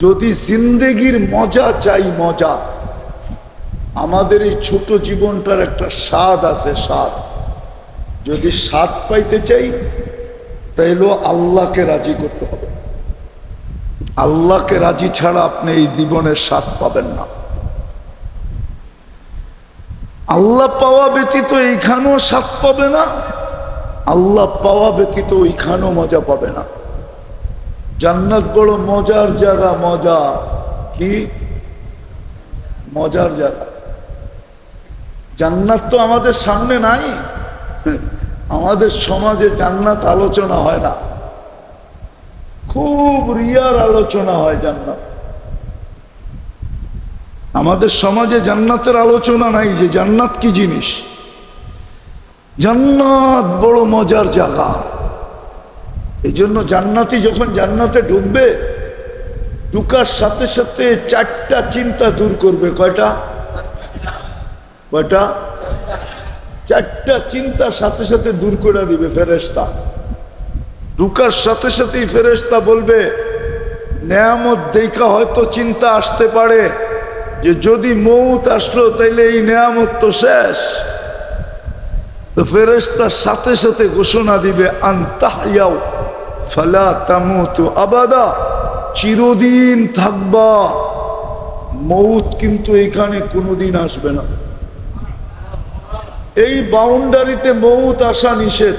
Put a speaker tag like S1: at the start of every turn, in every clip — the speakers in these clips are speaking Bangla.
S1: যদি জিন্দেগির মজা চাই, মজা, আমাদের এই ছোট জীবনটার একটা স্বাদ আছে, স্বাদ। যদি স্বাদ পাইতে চাই তাইলে আল্লাহকে রাজি করতে হবে। আল্লাহকে রাজি ছাড়া আপনি এই জীবনের স্বাদ পাবেন না। আল্লাহ পাওয়া ব্যতীত এইখানেও স্বাদ পাবে না, আল্লাহ পাওয়া ব্যতীত ওইখানেও মজা পাবে না। জান্নাত বড় মজার জায়গা। মজা কি? মজার জায়গা। জান্নাত তো আমাদের সামনে নাই। আমাদের সমাজে জান্নাত আলোচনা হয় না, খুব রিয়ার আলোচনা হয় জান্নাত। আমাদের সমাজে জান্নাতের আলোচনা নাই, যে জান্নাত কি জিনিস। জান্নাত বড় মজার জায়গা। এই জন্য জান্নাতি যখন জান্নাতে ঢুকবে, ঢুকার সাথে সাথে চারটা চিন্তা দূর করবে। কয়টা? কয়টা? চারটা চিন্তা সাথে সাথে দূর করে দিবে ফেরেশতা। ঢুকার সাথে সাথেই ফেরেশতা বলবে, নেয়ামত দেখা হয়তো চিন্তা আসতে পারে যে যদি মৌত আসলো তাইলে এই নেয়ামত তো শেষ। তো ফেরেশতার সাথে সাথে ঘোষণা দিবে, আনতাহইয়াও ফালা তামুতু আবাদা, চিরদিন থাকবা, মৌত কিন্তু এখানে কোনোদিন আসবে না। এই বাউন্ডারিতে মৌত আসা নিষেধ।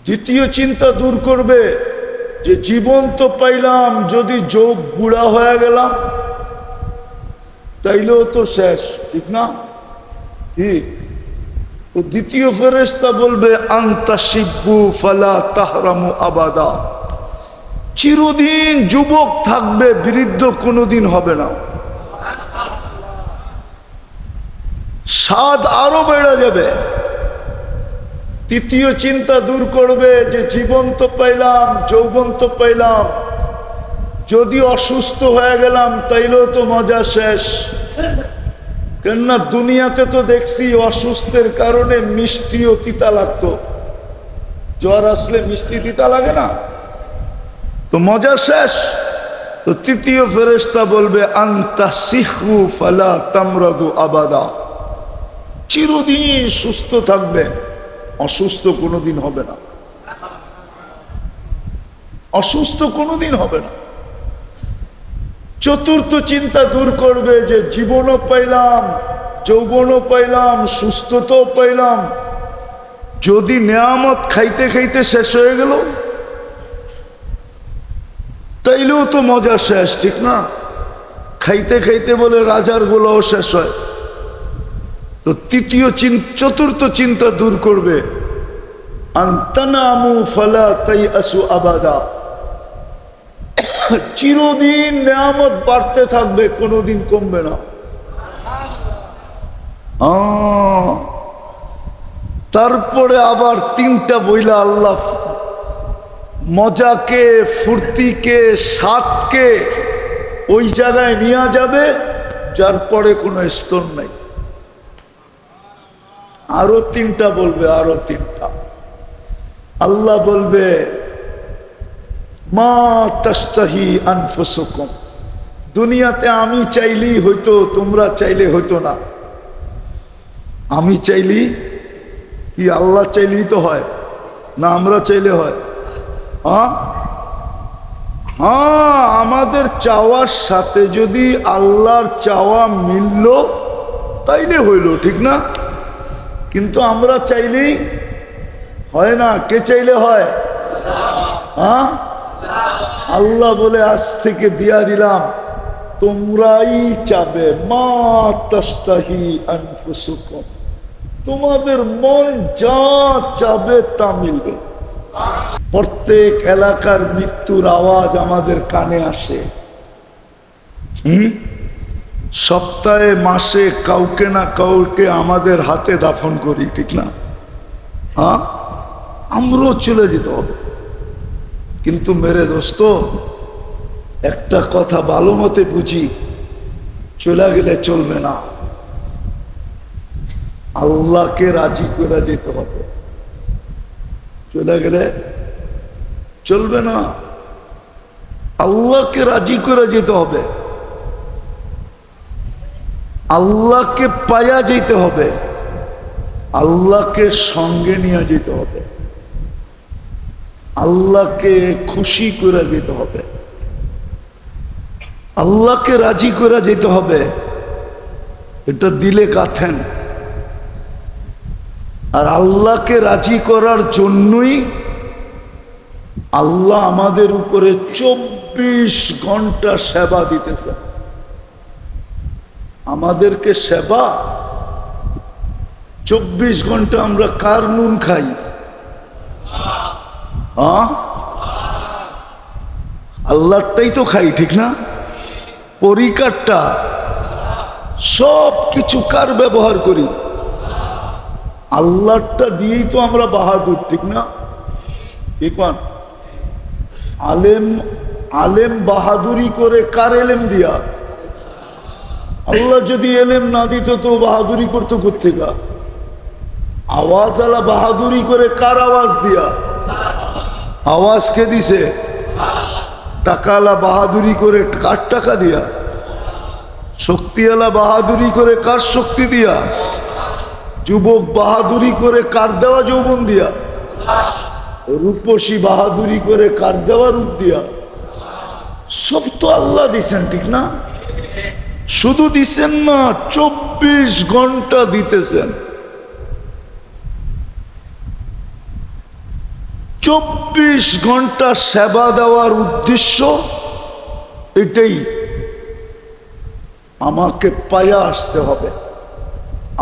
S1: দ্বিতীয় চিন্তা দূর করবে যে জীবন তো পাইলাম, যদি যোগ বুড়া হয়ে গেলাম তাইলেও তো শেষ, ঠিক না? কি? তো দ্বিতীয় ফেরেশতা বলবে, আনতা শিব্বু ফালা তাহরামু আবাদা, চিরদিন যুবক থাকবে, বৃদ্ধ কোনোদিন হবে না। স্বাদ আরো বেড়ে যাবে। তৃতীয় চিন্তা দূর করবে যে জীবন তো পাইলাম, যৌবন তো পাইলাম, যদি অসুস্থ হয়ে গেলাম তাইলেও তো মজা শেষ। কেননা দুনিয়াতে তো দেখছি অসুস্থের কারণে মিষ্টিও তিতা লাগতো। জ্বর আসলে মিষ্টি তিতা লাগে না? তো মজা শেষ। তো তৃতীয় ফেরেশতা বলবে, আনতা সিহু ফালা তামরাদু আবাদা, চিরদিন সুস্থ থাকবে, অসুস্থ কোনোদিন হবে না। অসুস্থ কোনোদিন হবে না। চতুর্থ চিন্তা দূর করবে যে জীবনও পাইলাম, যৌবনও পাইলাম, সুস্থতাও পাইলাম, যদি নেয়ামত খাইতে খাইতে শেষ হয়ে গেল তাইলেও তো মজা শেষ, ঠিক না? খাইতে খাইতে বলে রাজার গোলাও শেষ হয়। তো চতুর্থ চিন্তা দূর করবে, আনতানামু ফালা তাইআসু আবাদা, চিরদিন নেয়ামত বাড়তে থাকবে, কোনোদিন কমবে না। তারপরে আবার তিনটা বইলা আল্লাহ মজাকে, ফুর্তিকে, স্বাদকে ওই জায়গায় নিয়ে যাবে যার পরে কোনো স্তর নাই। আরো তিনটা বলবে, আরো তিনটা। আল্লাহ বলবে, মা তাস্তাহি আনফুসুকুম, দুনিয়াতে আমি চাইলেই হইতো, তোমরা চাইলে হইতো না। আমি চাইলি কি? আল্লাহ চাইলেই তো হয় না, আমরা চাইলে হয়? হ্যাঁ, আমাদের চাওয়ার সাথে যদি আল্লাহর চাওয়া মিলল তাইলে হইল, ঠিক না? কিন্তু আমরা চাইলেই হয় না। কে চাইলে হয়? হ্যাঁ, আল্লাহ বলে, আজ থেকে দিয়া দিলাম, তোমরাই চাবে। মা তাস্তাহি আনফুসুকুম, তোমাদের মন যা চাবে তা মিলবে। প্রত্যেক এলাকার মৃত্যুর আওয়াজ আমাদের কানে আসে। সপ্তাহে মাসে কাউকে না কাউকে আমাদের হাতে দাফন করি, ঠিক না? হ্যাঁ, আমরাও চলে যেতে হবে। কিন্তু মেরে দোস্ত, একটা কথা ভালো মতে বুঝি, চলে গেলে চলবে না, আল্লাহকে রাজি করে যেতে হবে। চলে গেলে চলবে না। আল্লাহকে রাজি করে যেতে হবে, আল্লাহকে পায়া যেতে হবে, আল্লাহকে সঙ্গে নিয়ে যেতে হবে, আল্লাহকে খুশি করে যেতে হবে, আল্লাহকে রাজি করে যেতে হবে। এটা দিলে গাথেন। আর আল্লাহকে রাজি করার জন্যই আল্লাহ আমাদের উপরে 24 ঘন্টা সেবা দিতেছে। আমাদেরকে সেবা 24 ঘন্টা। আমরা কার নুন খাই? আল্লাহটাই তো খাই, ঠিক না? পরিকারটা সব কিছু কার ব্যবহার করি? আল্লাহটা দিয়েই তো আমরা বাহাদুর, ঠিক না? ঠিক না? আলেম আলেম বাহাদুরি করে কার এলেম দিয়া? আল্লাহ যদি এলেম না দিত তো বাহাদুরি করতো কোত্থেকে? আওয়াজ আলা বাহাদুরি করে কার আওয়াজ দিয়া? আওয়াজ কে দিছে? টাকালা বাহাদুরি করে কার টাকা দিয়া? শক্তিওয়ালা বাহাদুরি করে কার শক্তি দিয়া? যুবক বাহাদুরি করে কার দেওয়া যৌবন দিয়া? রূপসী বাহাদুরি করে কার দেওয়া রূপ দিয়া? সব তো আল্লাহ দিছেন, ঠিক না? শুধু দিছেন না, 24 ঘন্টা দিতেছেন। 24 ঘন্টা সেবা দেওয়ার উদ্দেশ্য এটাই, আমাকে পায়া আসতে হবে,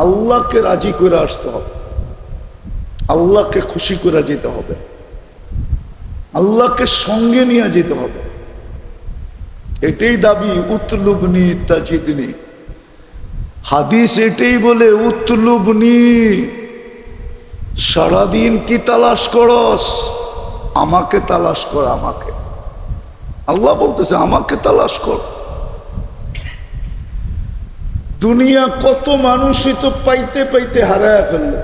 S1: আল্লাহকে রাজি করে আসতে হবে, আল্লাহকে খুশি করে যেতে হবে, আল্লাহকে সঙ্গে নিয়ে যেতে হবে। এটাই দাবি, উতলুবনি তাজিদনি। হাদিস এটাই বলে, উতলুবনি, সারাদিন কি তালাশ করস? আমাকে তালাশ কর, আমাকে। আল্লাহ বলতেছে আমাকে তালাশ কর। দুনিয়া কত মানুষই তো পাইতে পাইতে হারায় ফেললো,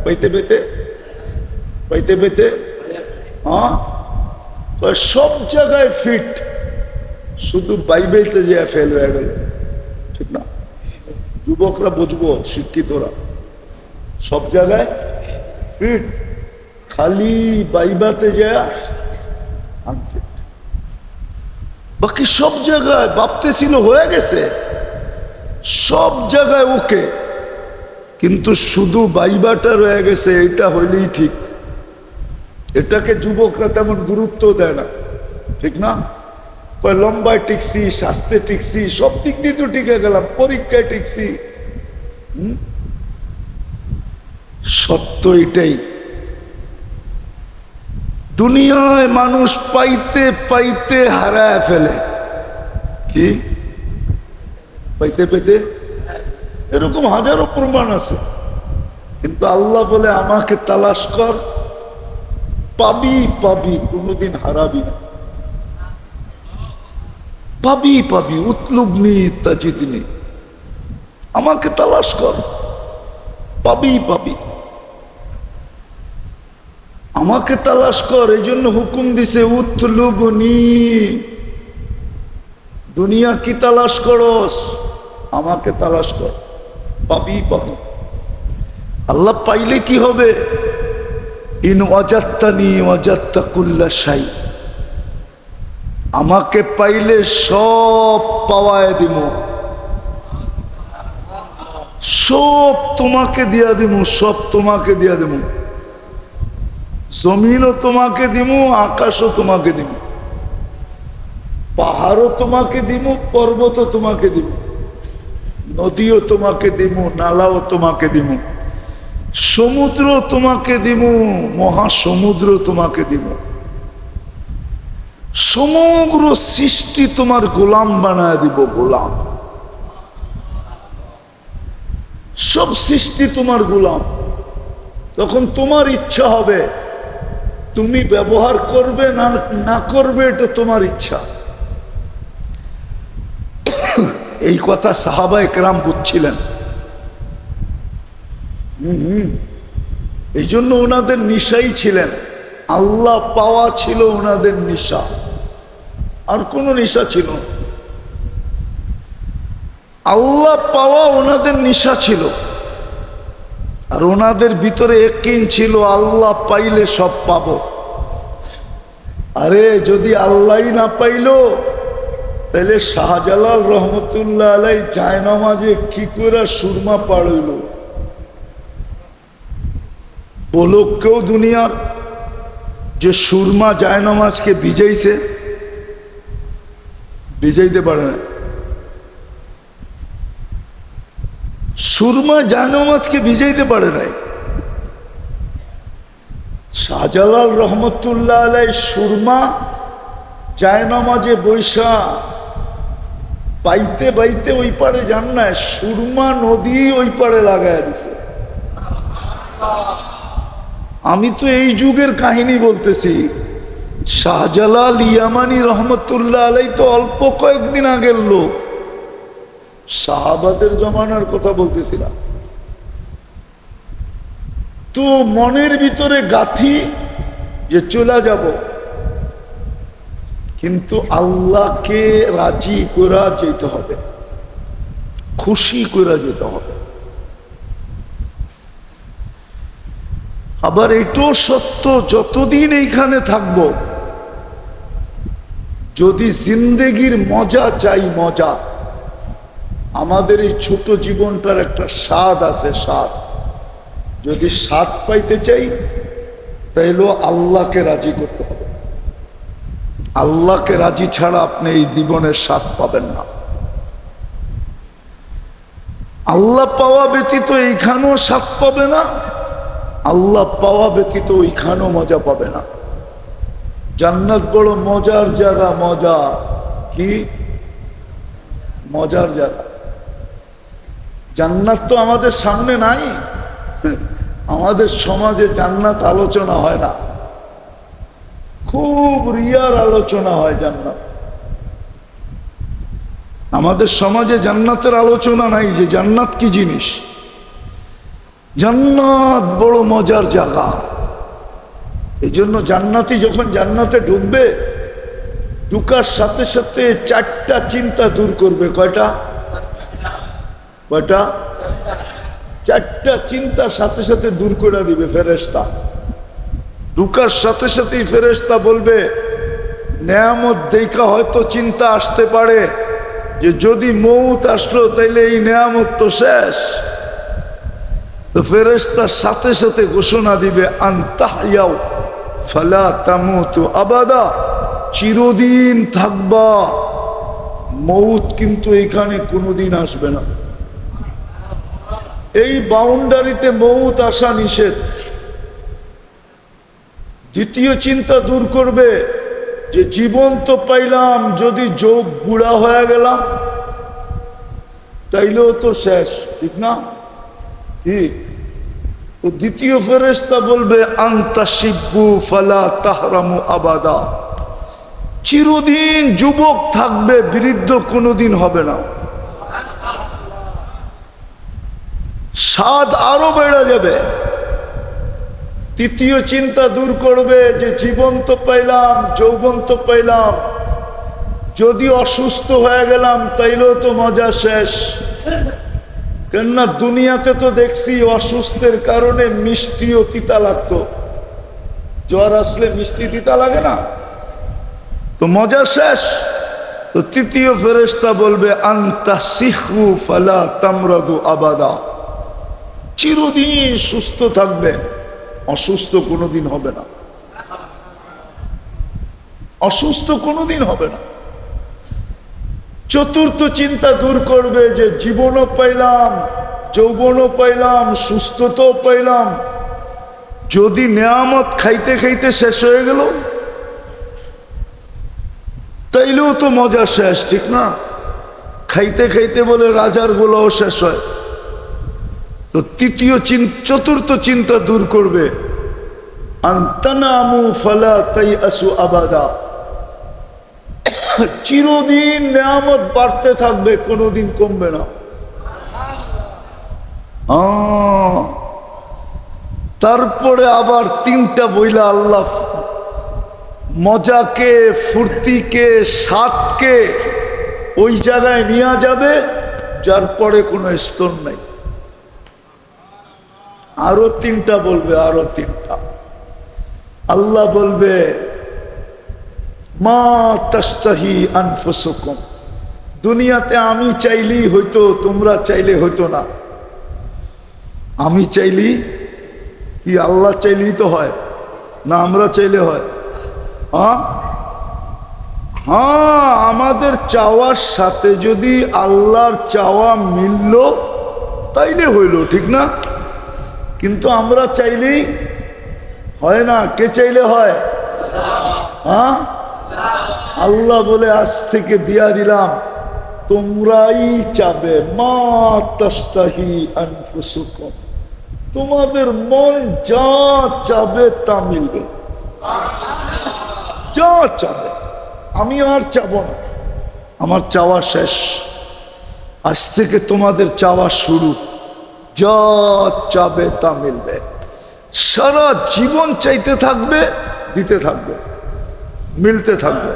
S1: পাইতে পেতে পাইতে পেতে। হ্যাঁ, সব জায়গায় ফিট, শুধু বাইবেতে যে ফেল হয়ে গেল, ঠিক না? যুবকরা বুঝবো, শিক্ষিতরা, সব জায়গায় ফিট, খালি বাইবাতে যায় আনফিট। বাকি সব জায়গায় ভাবতেছিল হয়ে গেছে, সব জায়গায় ওকে, কিন্তু শুধু বাইবাটা রয়ে গেছে, এটা হইলেই ঠিক। এটাকে যুবকরা তেমন গুরুত্ব দেয় না, ঠিক না? লম্বায় টিকছি, স্বাস্থ্যে টিকছি, সব দিক দিয়ে তো টিকে গেলাম, পরীক্ষায় টিকছি। সত্য এটাই, দুনিয়ায় মানুষ পাইতে পাইতে হারায় ফেলে। কি পাইতে পেতে? এরকম হাজারো প্রমাণ আছে। কিন্তু আল্লাহ বলে আমাকে তালাশ কর, পাবি পাবি, কোনোদিন হারাবি না। পাবি পাবি, উতলুবনি তাজিদনি, আমাকে তালাশ কর, পাবি পাবি, আমাকে তালাশ কর। এই জন্য হুকুম দিছে উতলুবনি। দুনিয়া কি তালাশ করস? আমাকে তালাশ কর, পাবি পাবি। আল্লাহ পাইলে কি হবে? ইন ওয়াজাত্তানি ওয়াজাত্তা কুল্লা শাই। আমাকে পাইলে সব পাওয়ায় দিব, সব তোমাকে দিয়া দিব, সব তোমাকে দিয়া দিব। জমিনও তোমাকে দিব, আকাশও তোমাকে দিব, পাহাড়ও তোমাকে দিব, পর্বতও তোমাকে দিব, নদীও তোমাকে দিব, নালাও তোমাকে দিব, সমুদ্র তোমাকে দিব, মহাসমুদ্র তোমাকে দিব। সমগ্র সৃষ্টি তোমার গোলাম বানায় দিব, গোলাম। সব সৃষ্টি তোমার গোলাম। তখন তোমার ইচ্ছা হবে, তুমি ব্যবহার করবে না না করবে, এটা তোমার ইচ্ছা। এই কথা সাহাবা একরাম বুঝছিলেন। এই জন্য ওনাদের নিশাই ছিলেন, আল্লাহ পাওয়া ছিল ওনাদের নিশা। আর কোনো নেশা ছিল না। আল্লাহ পাওয়া ওনাদের নেশা ছিল, আর ওনাদের ভিতরে ইয়াকিন ছিল আল্লাহ পাইলে সব পাবো। আরে যদি আল্লাহই না পাইলো তাহলে শাহজালাল রহমতুল্লাহ আলাই জায়নামাজে কি করে সুরমা পাড়ইল? বলো কেউ দুনিয়ার যে সুরমা জায়নামাজকে ভিজাইছে? ভিজাইতে পারে না। সুরমা জায়নামাজকে ভিজাইতে পারে নাই। শাহজালাল রহমতুল্লাহ আলাই সুরমা জায়নামাজে বৈশা পাইতে পাইতে ওই পারে যান না, সুরমা নদী ওই পারে লাগায় দিছে। আমি তো এই যুগের কাহিনী বলতেছি। শাহজালাল ইয়ামানি রহমতুল্লাহ আলাই তো অল্প কয়েকদিন আগের লোক, সাহাবাদের জমানার কথা বলতেছিলাম। তো মনের ভিতরে গাথি যে চলে যাব, কিন্তু আল্লাহকে রাজি করা যেতে হবে, খুশি করা যেতে হবে। আবার এটাও সত্য, যতদিন এইখানে থাকব, যদি জিন্দেগির মজা চাই, মজা, আমাদের এই ছোট জীবনটার একটা স্বাদ আছে, স্বাদ। যদি স্বাদ পাইতে চাই তাইলে আল্লাহকে রাজি করতে হবে। আল্লাহকে রাজি ছাড়া আপনি এই জীবনের স্বাদ পাবেন না। আল্লাহ পাওয়া ব্যতীত এইখানেও স্বাদ পাবে না, আল্লাহ পাওয়া ব্যতীত ওইখানেও মজা পাবে না। জান্নাত বড় মজার জায়গা। মজা কি? মজার জায়গা। জান্নাত তো আমাদের সামনে নাই। আমাদের সমাজে জান্নাত আলোচনা হয় না, খুব রিয়ার আলোচনা হয় জান্নাত। আমাদের সমাজে জান্নাতের আলোচনা নাই, যে জান্নাত কি জিনিস। জান্নাত বড় মজার জায়গা। এই জন্য জান্নাতি যখন জান্নাতে ঢুকবে, ঢুকার সাথে সাথে চারটা চিন্তা দূর করবে। কয়টা? কয়টা? চারটা চিন্তা সাথে সাথে দূর করে দিবে ফেরেশতা। ঢুকার সাথে সাথেই ফেরেশতা বলবে, নেয়ামত দেখা হয়তো চিন্তা আসতে পারে যে যদি মৌত আসলো তাইলে এই নেয়ামত তো শেষ। তো ফেরেশতার সাথে সাথে ঘোষণা দিবে, আনতাহইয়াও ফালা তামুতু আবাদা, চিরদিন থাকবা, মৌত কিন্তু এখানে কোনোদিন আসবে না। এই বাউন্ডারিতে মৌত আসা নিষেধ। দ্বিতীয় চিন্তা দূর করবে যে জীবন তো পাইলাম, যদি যোগ বুড়া হয়ে গেলাম তাইলেও তো শেষ, ঠিক না? কি? তো দ্বিতীয় ফেরেশতা বলবে, আনতা শিব্বু ফালা তাহরামু আবাদা, চিরদিন যুবক থাকবে, বৃদ্ধ কোনোদিন হবে না। স্বাদ আরো বেড়ে যাবে। তৃতীয় চিন্তা দূর করবে যে জীবন তো পাইলাম, যৌবন তো পাইলাম, যদি অসুস্থ হয়ে গেলাম তাইলেও তো মজা শেষ। কেননা দুনিয়াতে তো দেখছি অসুস্থের কারণে মিষ্টি ও তিতা লাগতো। জ্বর আসলে মিষ্টি তিতা লাগে না, তো মজা শেষ। তো তৃতীয় ফেরেশতা বলবে, আনতা সিহু ফালা তামরাদু আবাদা, চিরদিন সুস্থ থাকবে, অসুস্থ কোনোদিন হবে না, অসুস্থ কোনোদিন হবে না। চতুর্থ চিন্তা দূর করবে যে জীবনও পাইলাম, যৌবনও পাইলাম, সুস্থতাও পাইলাম, যদি নেয়ামত খাইতে খাইতে শেষ হয়ে গেল তাইলেও তো মজা শেষ, ঠিক না? খাইতে খাইতে বলে রাজার গোলাও শেষ হয়। তো চতুর্থ চিন্তা দূর করবে, আনতানামু ফালা তাইআসু আবাদা, চিরদিন নেয়ামত বাড়তে থাকবে, কোনোদিন কমবে না। তারপরে আবার তিনটা বইলা আল্লাহ মজাকে, ফুর্তিকে, স্বাদকে ওই জায়গায় নিয়ে যাবে যার পরে কোনো স্তর নাই। আরো তিনটা বলবে, আরো তিনটা। আল্লাহ বলবে মা তাস্তাহি আনফুসুকুম, দুনিয়াতে আমি চাইলেই হইতো, তোমরা চাইলে হইতো না। আমি চাইলি কি আল্লাহ চাইলেই তো হয় না, আমরা চাইলে হয়? হ্যাঁ, হ্যাঁ, আমাদের চাওয়ার সাথে যদি আল্লাহর চাওয়া মিলল তাইলে হইল, ঠিক না? কিন্তু আমরা চাইলেই হয় না। কে চাইলে হয়? হ্যাঁ, আল্লাহ বলে আজ থেকে দিয়া দিলাম তোমরাই চাবে, মা তাস্তাহি আনফুসুকুম, তোমাদের মন যা চাবে তা মিলবে, যা চাবে। আমি আর চাবো না, আমার চাওয়া শেষ। আজ থেকে তোমাদের চাওয়া শুরু, যা চাবে তা মিলবে। সারা জীবন চাইতে থাকবে, দিতে থাকবে, মিলতে থাকবে।